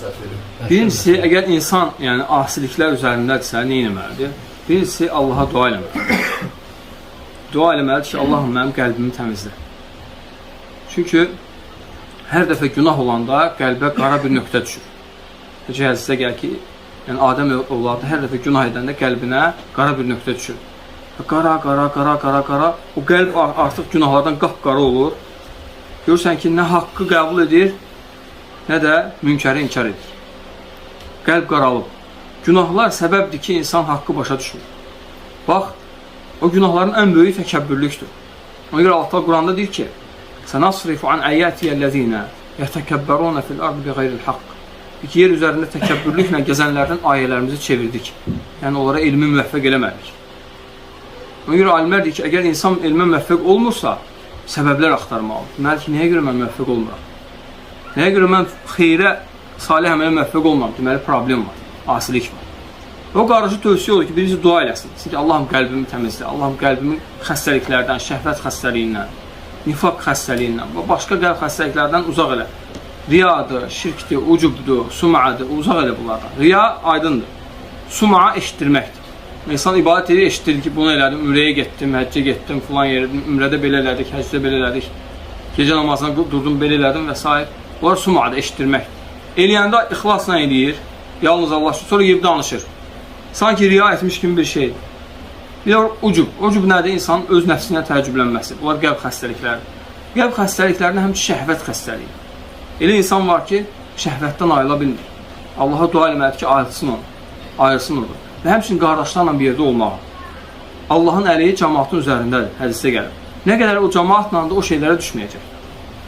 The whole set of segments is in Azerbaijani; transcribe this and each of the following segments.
məsləhət verir? Birincisi, əgər insan yəni asiliklər üzərindədirsə, nə etməlidir? Birincisi, Allaha dua eləməlidir. Dua eləməlidir ki, Allahım mənim qəlbimi təmizlə. Çünki hər dəfə günah olanda qəlbə qara bir nöqtə düşür. Necə hədisdə gəlir ki, yəni Adəm övladı hər dəfə günah edəndə qəlbinə qara bir nöqtə düşür. Qara, o qəlb artıq günahlardan qapqara olur. Görürsən ki, nə haqqı qəbul edir, nə də münkəri inkar edir. Qəlb qaralıb. Günahlar səbəbdir ki, insan haqqı başa düşmür. Bax, o günahların ən böyük təkəbbürlükdür. Ona görə Allah Quranda deyir ki, "Sənasrifu an ayatiyəllezina yetəkəbbəruna fil ardı biğayril haqq." Yer üzərində təkəbbürlüklə gəzənlərdən ayələrimizi çevirdik. Yəni onlara elmi müvəffəq eləmədik. Ona görə alimlər deyir ki, əgər insan elmə müvəffəq olmursa, səbəblər axtarmalıdır. Deməli ki, nəyə görə mən müvəffəq olmuram? Nəyə görə mən xeyrə, salih əmələ müvəffəq olmuram? Deməli, problem var, asilik var. O qarşı tövsiyə olur ki, birinci dua eləsin. Çünki Allahım qəlbimi təmizlə, Allahım qəlbimi xəstəliklərdən, şəhvət xəstəliyindən, nifaq xəstəliyindən və başqa qəlb xəstəliklərdən uzaq elə. Riyadır, şirkdir, ucubdur, sumadır, uzaq elə bunlardan. Riya aydındır. Suma eşitdirməkdir. İnsan ibadət edir, eşitdirir ki, bunu elədim, ümrəyə getdim, həccə getdim, filan yerdə, ümrədə belə elədik, həccdə belə elədik, gecə namazına durdum, belə elədim və s. Bunlar sumadır, eşitdirməkdir. Eləyəndə ixlasla eləyir, yalnız Allah üçün, sonra yiyib danışır. Sanki riya etmiş kimi bir şeydir. Bir də ucub. Ucub nədir? İnsanın öz nəfsinə təəccüblənməsi. Bunlar qəlb xəstəliklərdir. Qəlb xəstəliklərində həmçə şəhvət xəstəliyi. Elə insan var ki, şəhvətdən ayrıla bilmir. Allaha dua eləməlidir ki, ayrılsın onu. Və həmçinin qardaşlarla bir yerdə olmağı. Allahın əli cəmaatın üzərindədir, hədisdə gəlir. Nə qədər o cəmaatla da o şeylərə düşməyəcək.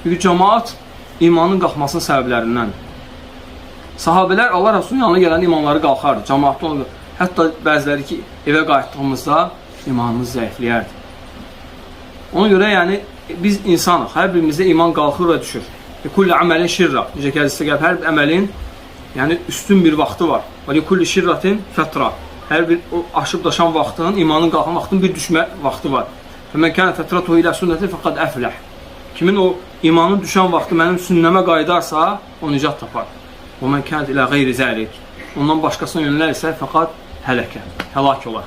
Çünki cəmaat imanın qalxmasının səbəblərindəndir. Sahabələr Allah Rəsulunun yanına gələn imanları qalxardı, cəmaatda olurdu. Hətta bəziləri ki, evə qayıtdığımızda imanımız zəifləyərdi. Ona görə yəni, biz insanıq, hər birimizdə iman qalxır və düşür. Kulli əməlin şirra. Necə ki, hədisdə gəlir, hər bir əməlin yəni üstün bir vaxtı var. Və kulli şirratin fətra. Hər bir aşıb daşan vaxtın, imanın qalxan vaxtın bir düşmə vaxtı var. Fəmən kənə fətratuhu ilə sünnəti fəqad əfləh. Kimin o imanın düşən vaxtı mənim sünnəmə qaydarsa, o nicat tapar. Və mən kənət ilə qeyri zəlik. Ondan başqasına yönələrsə, fəqad hələkə, həlak olar.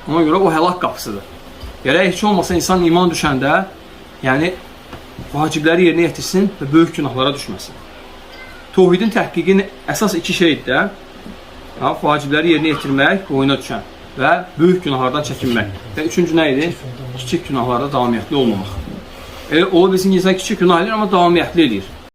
Ona görə o həlak qapısıdır. Gərək heç olmasa insan iman düşəndə, yəni vacibləri yerinə yetirsin və böyük günahlara düşməsin. Tövhidin təhqiqinin əsas iki şeydir də, vacibləri yerinə yetirmək, oyuna düşən və böyük günahlardan çəkinmək. Və üçüncü nə idi? Kiçik günahlarda davamiyyətli olmamaq. Ola bilsin ki, insan kiçik günah edir, amma davamiyyətli edir.